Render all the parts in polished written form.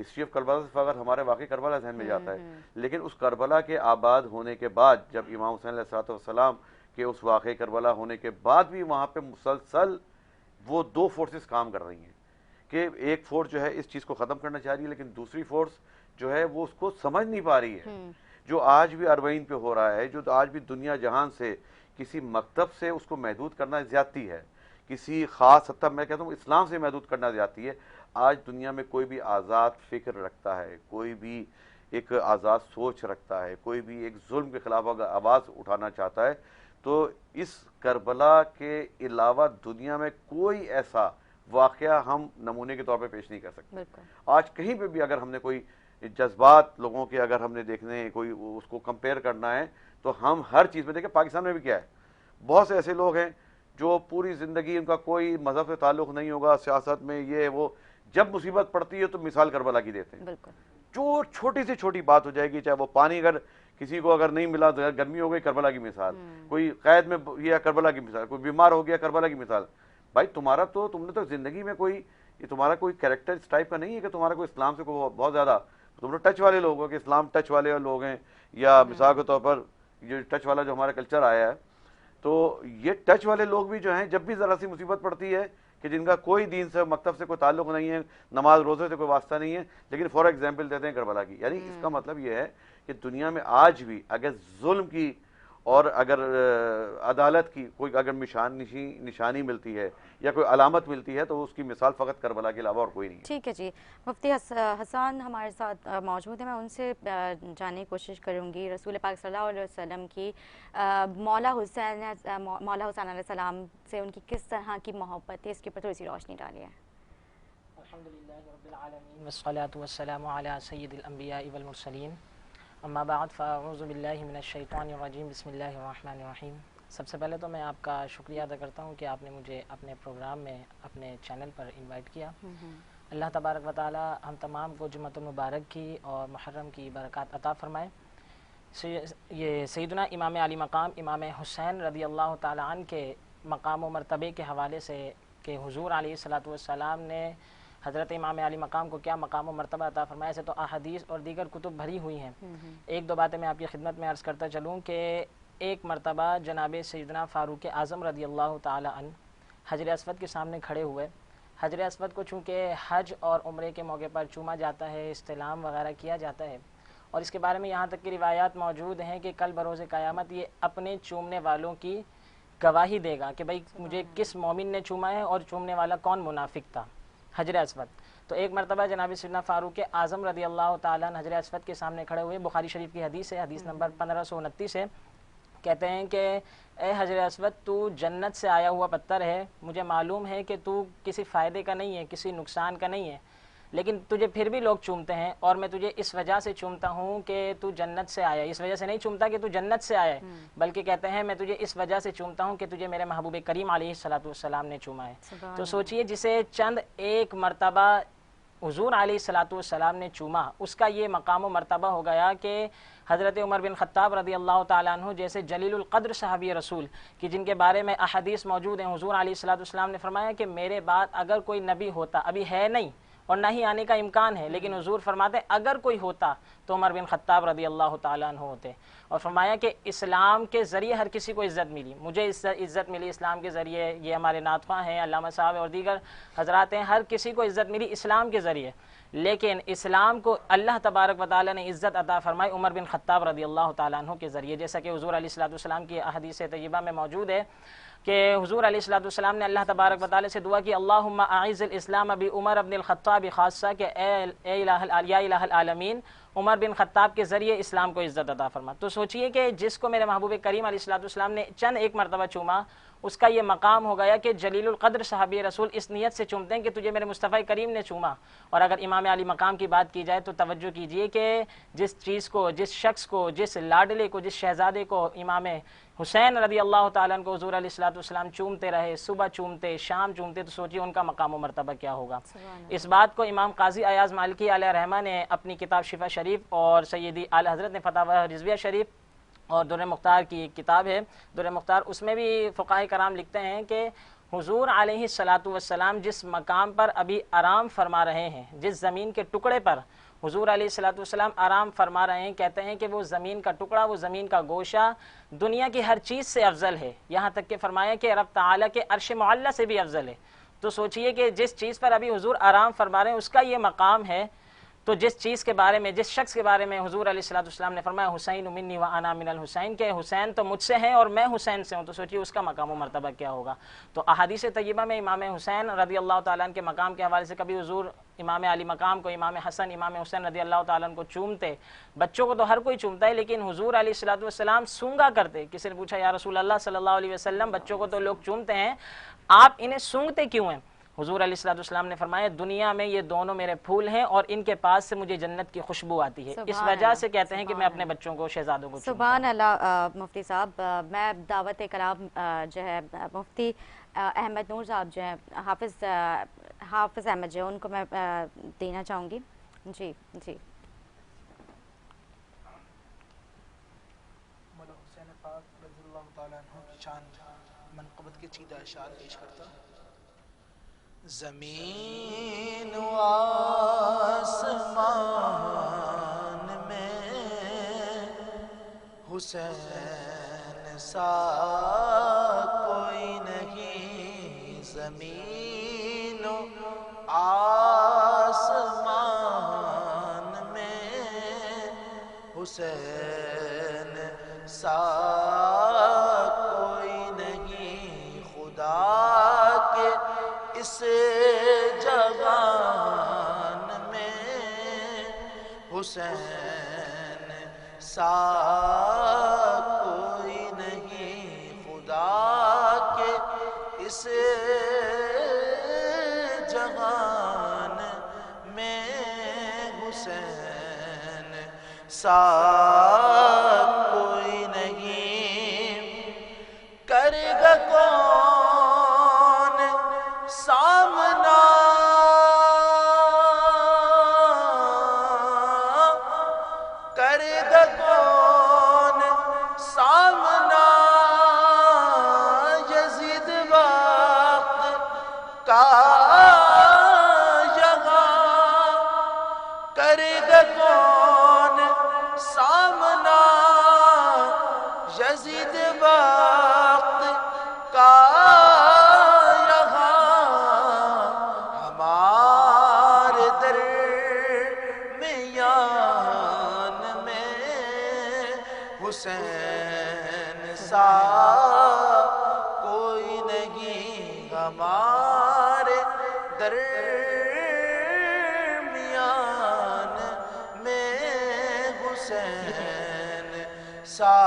History of Karbala سے فقط ہمارے واقعی کربلا ذہن میں جاتا ہے، لیکن اس کربلا کے آباد ہونے کے بعد جب امام حسین علیہ الصلوۃ والسلام کے اس واقعے کربلا ہونے کے بعد بھی وہاں پہ مسلسل وہ دو فورسز کام کر رہی ہیں کہ ایک فورس جو ہے اس چیز کو ختم کرنا چاہ رہی ہے، لیکن دوسری فورس جو ہے وہ اس کو سمجھ نہیں پا رہی ہے. جو آج بھی اربعین پہ ہو رہا ہے، جو آج بھی دنیا جہان سے کسی مکتب سے اس کو محدود کرنا زیادتی ہے، کسی خاص حد تک میں کہتا ہوں اسلام سے محدود کرنا زیادتی ہے. آج دنیا میں کوئی بھی آزاد فکر رکھتا ہے، کوئی بھی ایک آزاد سوچ رکھتا ہے، کوئی بھی ایک ظلم کے خلاف اگر آواز اٹھانا چاہتا ہے تو اس کربلا کے علاوہ دنیا میں کوئی ایسا واقعہ ہم نمونے کے طور پہ پیش نہیں کر سکتے. آج کہیں پہ بھی اگر ہم نے کوئی جذبات لوگوں کے اگر ہم نے دیکھنے کوئی اس کو کمپیئر کرنا ہے تو ہم ہر چیز میں دیکھیں. پاکستان میں بھی کیا ہے، بہت سے ایسے لوگ ہیں جو پوری زندگی ان کا کوئی مذہب سے تعلق نہیں ہوگا، سیاست میں یہ وہ، جب مصیبت پڑتی ہے تو مثال کربلا کی دیتے ہیں. جو چھوٹی سے چھوٹی بات ہو جائے گی، چاہے وہ پانی اگر کسی کو اگر نہیں ملا تو گرمی ہو گئی کربلا کی مثال، کوئی قید میں یہ کربلا کی مثال، کوئی بیمار ہو گیا کربلا کی مثال. بھائی تمہارا تو تم نے تو زندگی میں کوئی یہ تمہارا کوئی کریکٹر اس ٹائپ کا نہیں ہے کہ تمہارا کوئی اسلام سے کوئی بہت زیادہ تم لوگ ٹچ والے لوگ ہو، کہ اسلام ٹچ والے لوگ ہیں، یا مثال کے طور پر یہ ٹچ والا جو ہمارا کلچر آیا ہے، تو یہ ٹچ والے لوگ بھی جو ہیں جب بھی ذرا سی مصیبت پڑتی ہے کہ جن کا کوئی دین سے مکتب سے کوئی تعلق نہیں ہے، نماز روزے سے کوئی واسطہ نہیں ہے، لیکن فار ایگزامپل دیتے ہیں کربلا کی. یعنی اس کا مطلب یہ ہے کہ دنیا میں آج بھی اگر ظلم کی اور اگر عدالت کی کوئی اگر نشانی ملتی ہے یا کوئی علامت ملتی ہے تو اس کی مثال فقط کربلا کے علاوہ اور کوئی نہیں ہے. ٹھیک ہے جی، مفتی حسان ہمارے ساتھ موجود ہیں. میں ان سے جاننے کی کوشش کروں گی رسول پاک صلی اللہ علیہ وسلم کی مولا حسین علیہ السلام سے ان کی کس طرح کی محبت ہے، اس کے اوپر تھوڑی سی روشنی ڈالیے. الحمدللہ رب العالمین والصلاة والسلام علی سید الانبیاء والمرسلین، اما بعد فاعوذ باللہ من الشیطان الرجیم، بسم اللہ الرحمن الرحیم. سب سے پہلے تو میں آپ کا شکریہ ادا کرتا ہوں کہ آپ نے مجھے اپنے پروگرام میں اپنے چینل پر انوائٹ کیا. اللہ تبارک و تعالی ہم تمام کو جمعۃ المبارک کی اور محرم کی برکات عطا فرمائے. یہ سیدنا امام علی مقام امام حسین رضی اللہ تعالی عنہ کے مقام و مرتبے کے حوالے سے کہ حضور علیہ الصلوۃ والسلام نے حضرت امام علی مقام کو کیا مقام و مرتبہ عطا فرمایا سے تو احادیث اور دیگر کتب بھری ہوئی ہیں. ایک دو باتیں میں آپ کی خدمت میں عرض کرتا چلوں کہ ایک مرتبہ جناب سیدنا فاروق اعظم رضی اللہ تعالی عنہ حجر اسود کے سامنے کھڑے ہوئے. حجر اسود کو چونکہ حج اور عمرے کے موقع پر چوما جاتا ہے، استلام وغیرہ کیا جاتا ہے، اور اس کے بارے میں یہاں تک کہ روایات موجود ہیں کہ کل بروز قیامت یہ اپنے چومنے والوں کی گواہی دے گا کہ بھئی مجھے کس مومن نے چوما ہے اور چومنے والا کون منافق تھا. حجر اسود تو ایک مرتبہ جناب سیدنا فاروق اعظم رضی اللہ تعالیٰ عنہ حجر اسود کے سامنے کھڑے ہوئے. بخاری شریف کی حدیث ہے، حدیث نمبر 1529 ہے. کہتے ہیں کہ اے حجر اسود، تو جنت سے آیا ہوا پتھر ہے، مجھے معلوم ہے کہ تو کسی فائدے کا نہیں ہے، کسی نقصان کا نہیں ہے، لیکن تجھے پھر بھی لوگ چومتے ہیں اور میں تجھے اس وجہ سے چومتا ہوں کہ تو جنت سے آیا. اس وجہ سے نہیں چومتا کہ تو جنت سے آیا ہے، بلکہ کہتے ہیں میں تجھے اس وجہ سے چومتا ہوں کہ تجھے میرے محبوب کریم علیہ الصلوۃ والسلام نے چوما ہے. تو سوچئے جسے چند ایک مرتبہ حضور علیہ الصلوۃ والسلام نے چوما، اس کا یہ مقام و مرتبہ ہو گیا کہ حضرت عمر بن خطاب رضی اللہ تعالیٰ عنہ جیسے جلیل القدر صحابی رسول کہ جن کے بارے میں احادیث موجود ہیں، حضور علیہ الصلوۃ والسلام نے فرمایا کہ میرے بعد اگر کوئی نبی ہوتا، ابھی ہے نہیں اور نہ ہی آنے کا امکان ہے، لیکن حضور فرماتے اگر کوئی ہوتا تو عمر بن خطاب رضی اللہ تعالیٰ عنہ ہوتے. اور فرمایا کہ اسلام کے ذریعے ہر کسی کو عزت ملی، مجھے عزت ملی اسلام کے ذریعے، یہ ہمارے ناطقہ ہیں علامہ صاحب اور دیگر حضرات ہیں، ہر کسی کو عزت ملی اسلام کے ذریعے، لیکن اسلام کو اللہ تبارک و تعالیٰ نے عزت عطا فرمائی عمر بن خطاب رضی اللہ تعالیٰ عنہ کے ذریعے. جیسا کہ حضور علیہ الصلوۃ والسلام کی احادیث طیبہ میں موجود ہے کہ حضور علیہ الصلوۃ والسلام نے اللہ تبارک و تعالیٰ سے دعا کی اللہم اعز الاسلام بعمر بن الخطاب خاصہ کہ اے الہ العالمین عمر بن خطاب کے ذریعے اسلام کو عزت عطا فرما. تو سوچئے کہ جس کو میرے محبوب کریم علیہ الصلوۃ والسلام نے چند ایک مرتبہ چوما، اس کا یہ مقام ہو گیا کہ جلیل القدر صحابی رسول اس نیت سے چومتے ہیں کہ تجھے میرے مصطفیٰ کریم نے چوما. اور اگر امام علی مقام کی بات کی جائے تو توجہ کیجئے کہ جس چیز کو، جس شخص کو، جس لاڈلے کو، جس شہزادے کو امام حسین رضی اللہ تعالیٰ عنہ کو حضور علیہ الصلوۃ والسلام چومتے رہے، صبح چومتے، شام چومتے، تو سوچئے ان کا مقام و مرتبہ کیا ہوگا. اس بات کو امام قاضی ایاز مالکی علیہ رحمہ نے اپنی کتاب شفا شریف اور سیدی اعلی حضرت نے فتاوی رضویہ شریف اور در مختار کی ایک کتاب ہے در مختار، اس میں بھی فقہاء کرام لکھتے ہیں کہ حضور علیہ الصلاۃ والسلام جس مقام پر ابھی آرام فرما رہے ہیں، جس زمین کے ٹکڑے پر حضور علیہ الصلاۃ والسلام آرام فرما رہے ہیں، کہتے ہیں کہ وہ زمین کا ٹکڑا، وہ زمین کا گوشہ دنیا کی ہر چیز سے افضل ہے، یہاں تک کہ فرمایا کہ رب تعالیٰ کے عرش معلیٰ سے بھی افضل ہے۔ تو سوچئے کہ جس چیز پر ابھی حضور آرام فرما رہے ہیں اس کا یہ مقام ہے، تو جس چیز کے بارے میں، جس شخص کے بارے میں حضور علیہ الصلاۃ والسلام نے فرمایا حسین منی و انا من الحسین، کہ حسین تو مجھ سے ہیں اور میں حسین سے ہوں، تو سوچئے اس کا مقام و مرتبہ کیا ہوگا۔ تو احادیث طیبہ میں امام حسین رضی اللہ تعالیٰ عنہ کے مقام کے حوالے سے کبھی حضور امام علی مقام کو، امام حسن، امام حسین رضی اللہ تعالیٰ عنہ کو چومتے، بچوں کو تو ہر کوئی چومتا ہے، لیکن حضور علیہ الصلاۃ والسلام سونگا کرتے۔ کسی نے پوچھا یا رسول اللہ صلی اللہ علیہ وسلم، بچوں کو تو لوگ چومتے ہیں، آپ انہیں سونگتے کیوں ہیں؟ حضور علیہ الصلوۃ والسلام نے فرمایا دنیا میں یہ دونوں میرے پھول ہیں اور ان کے پاس سے مجھے جنت کی خوشبو آتی ہے، اس وجہ سے کہتے ہیں کہ میں اپنے بچوں کو، شہزادوں کو سبحان اللہ۔ مفتی صاحب، میں دعوت کلام جو ہے مفتی احمد نور صاحب جو ہیں، حافظ احمد جو ان کو میں دینا چاہوں گی۔ جی جی مولا حسین پاک رضی اللہ تعالیٰ عنہ کی شان منقبت کے چیدہ اشعار پیش کرتا ہوں۔ زمین و آسمان میں حسین سا کوئی نہیں، زمین و آسمان میں حسین سا کوئی نہیں، خدا کے اس جہان میں حسین سا کوئی نہیں، خدا کے اس جہان میں حسین سا کوئی نہیں، کرے گا کون سامنا کرے گا کون سامنا یزید وقت کا یہاں، کرے گا کون سامنا یزید وقت کا حسین سا کوئی نہیں، ہمارے درمیان میں حسین سا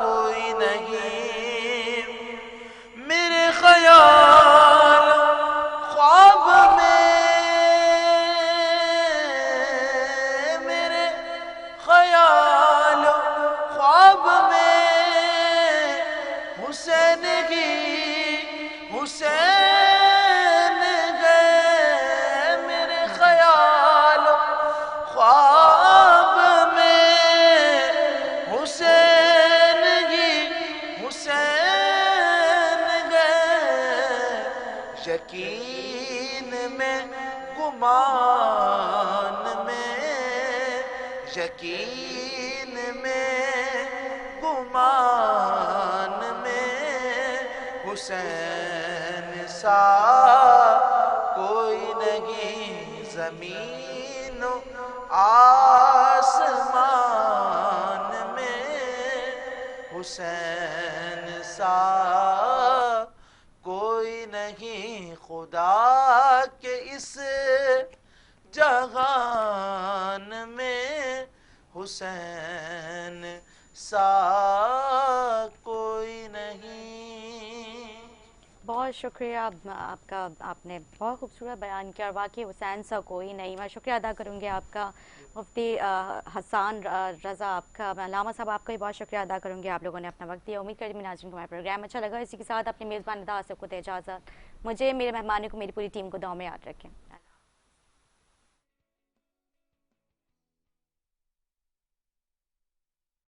کوئی نہیں، میرے خیال خواب میں، میرے خیال خواب میں حسین ہی حسین گئے، میرے خیال خواب میں حسین ہی حسین گئے، یقین میں گمان میں، یقین میں گمان میں حسین سا کوئی نہیں، زمین و آسمان میں حسین سا کوئی نہیں، خدا کے اس جہان میں حسین سا کوئی نہیں۔ بہت شکریہ آپ کا، آپ نے بہت خوبصورت بیان کیا، اور واقعی حسین سا کوئی نہیں۔ میں شکریہ ادا کروں گی آپ کا مفتی حسان رضا، آپ کا علامہ صاحب، آپ کا بھی بہت شکریہ ادا کروں گی، آپ لوگوں نے اپنا وقت دیا۔ امید کرتی ہوں ناظرین کو ہمارا پروگرام اچھا لگا۔ اسی کے ساتھ اپنے میزبان ندا آصف کو دے اجازت، مجھے، میرے مہمانوں کو، میری پوری ٹیم کو دعاؤں میں یاد رکھیں۔